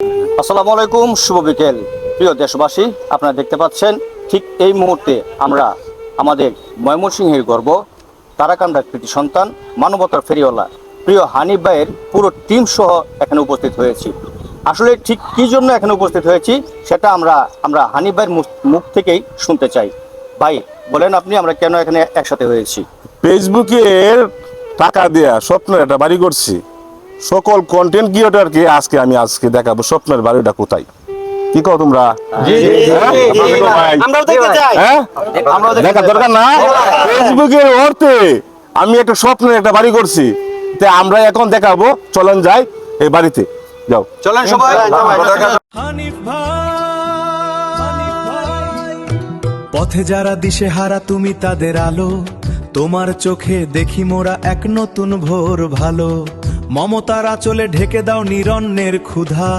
আসসালামু আলাইকুম, শুভ বিকেল প্রিয় দেশবাসী। আপনারা দেখতে পাচ্ছেন ঠিক এই মুহূর্তে আমরা আমাদের ময়মনসিংহের গর্ব, তারাকান্দার কৃতি সন্তান, মানবতার ফেরিওয়ালা প্রিয় হানিফ ভাইয়ের পুরো টিম সহ এখানে উপস্থিত হয়েছি। আসলে ঠিক কী জন্য এখানে উপস্থিত হয়েছি সেটা আমরা হানিফ ভাইয়ের মুখ থেকেই শুনতে চাই। ভাই বলেন আপনি, আমরা কেন এখানে একসাথে হয়েছি? ফেসবুকের টাকা দেয়া স্বপ্নের একটা বাড়ি করছি। সকল কন্টেন্ট ক্রিয়েটরকে আজকে দেখাবো স্বপ্নের বাড়িটা কোথায়। কি কও তোমরা? দেখার দরকার না? ফেসবুকের অর্থে আমি একটা স্বপ্নের একটা বাড়ি করছি, তাই আমরা এখন দেখাবো। চলেন যাই এই বাড়িতে, যাও চলেন সবাই। হানিফ ভাই, পথে যারা দিশেহারা তুমি তাদের আলো, তোমার চোখে দেখি মোরা এক নতুন ভোর ভালো। মমতার আঁচলে ঢেকে দাও নিরন্নের ক্ষুধা,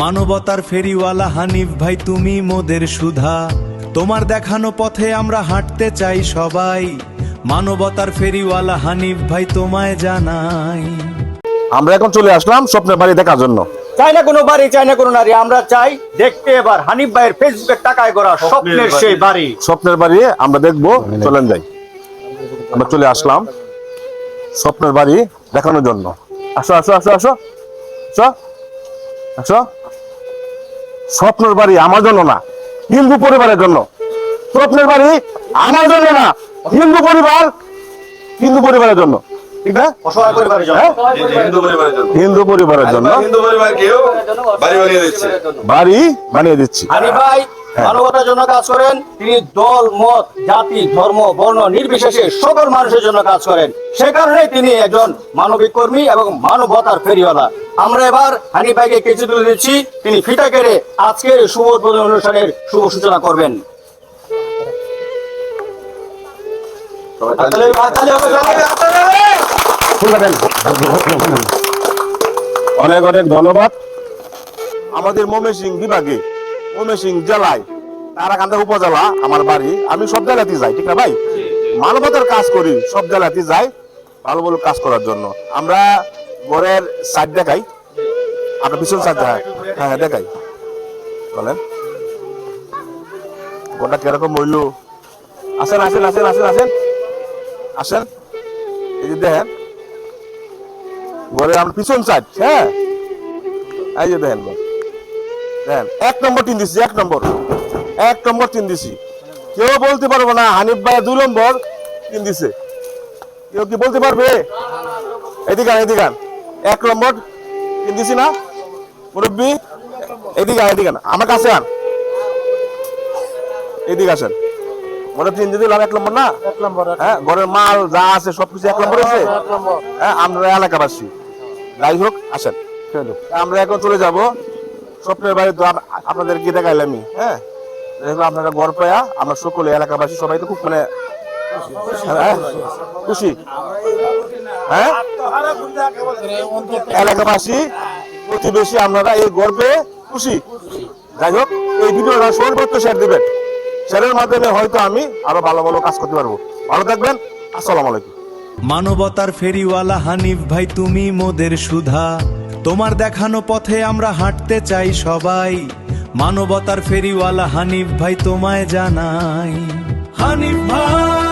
মানবতার ফেরিওয়ালা হানিফ ভাই তুমি মোদের সুধা। তোমার দেখানো পথে আমরা হাঁটতে চাই সবাই, মানবতার ফেরিওয়ালা হানিফ ভাই তোমায় জানাই। আমরা এখন চলে আসলাম স্বপ্নের বাড়ি দেখার জন্য। চাই না কোনো বাড়ি, চাই না কোনো নারী, আমরা চাই দেখতে এবার হানিফ ভাইয়ের ফেসবুকের টাকায় গড়া স্বপ্নের সেই বাড়ি। স্বপ্নের বাড়ি আমরা দেখবো, চলেন যাই। আমরা চলে আসলাম স্বপ্নের বাড়ি দেখানোর জন্য। আসো আসো আসো আসো আসো আসো। স্বপ্নের বাড়ি আমার জন্য না, হিন্দু পরিবারের জন্য। স্বপ্নের বাড়ি আমার জন্য না, হিন্দু পরিবারের জন্য। ঠিক না? অসহায় পরিবারের জন্য। হ্যাঁ? হিন্দু পরিবারের জন্য হিন্দু পরিবারের জন্য বাড়ি বানিয়ে দিচ্ছে। বাড়ি বানিয়ে দিচ্ছি। হানিফ ভাই মানবতার জন্য কাজ করেন। তিনি দল মত জাতি ধর্ম বর্ণ নির্বিশেষে সকল মানুষের জন্য কাজ করেন। সে কারণে তিনি একজন মানবিক কর্মী এবং মানবতার ফেরিওয়ালা। আমরা এবার হানিফ ভাইকে কেঁচে তুলে দিচ্ছি। তিনি ফিতা কেড়ে আজকের শুভ উদ্বোধন অনুষ্ঠানের শুভ সূচনা করবেন। অনেক অনেক ধন্যবাদ। আমাদের ময়মনসিংহ বিভাগে, ময়মনসিংহ জেলায় তারাকান্দা উপজেলা আমার বাড়ি। আমি সব জেলাতে যাই, ঠিক না ভাই? মানবতার কাজ করি, সব জেলাতে যাই ভালো ভালো কাজ করার জন্য। আমরা ঘরের সাইড দেখাই, আপনার পিছন সাইড দেখাই। হ্যাঁ দেখাই, বলেন ঘরটা কিরকম হইল। আসেন আসেন আসেন আসেন আসেন আসেন, এই যে দেখেন ঘরের আমার পিছন সাইড। হ্যাঁ এই যে দেখেন, দেখেন 1 নম্বর টিন দিছি, 1 নম্বর টিন দিছি। কেউ বলতে পারবো না হানিফ ভাই 2 নম্বর টিন দিছে। কেউ কি বলতে পারবে? এদিকে 1 নম্বর টিন দিছি না মুরব্বী? এদিকে আমার কাছে আন, এদিকে আসেন। মনে তিন দিদি 1 নম্বর না? 1 নম্বর। হ্যাঁ, ঘরের মাল যা আছে সবকিছু 1 নম্বর আছে। হ্যাঁ, আমরা এলাকাবাসী। যাই হোক, আসেন আমরা এখন চলে যাব স্বপ্নের বাড়ি। তো আপনাদের কি দেখাইলামই। হ্যাঁ, আপনারা ঘর পায়া আমরা সকলে এলাকাবাসী সবাই তো খুব মানে খুশি। হ্যাঁ, এলাকাবাসী প্রতিবেশী আপনারা এই গর্বে খুশি। যাই হোক, এই ভিডিওটা সর্বোচ্চ শেয়ার দিবেন। শেয়ারের মাধ্যমে হয়তো আমি আরো ভালো ভালো কাজ করতে পারবো। ভালো থাকবেন, আসসালামু আলাইকুম। মানবতার ফেরিওয়ালা হানিফ ভাই তুমি মোদের সুধা, তোমার দেখানো পথে আমরা হাঁটতে চাই সবাই, মানবতার ফেরিওয়ালা হানিফ ভাই তোমায় জানাই। হানিফ ভাই।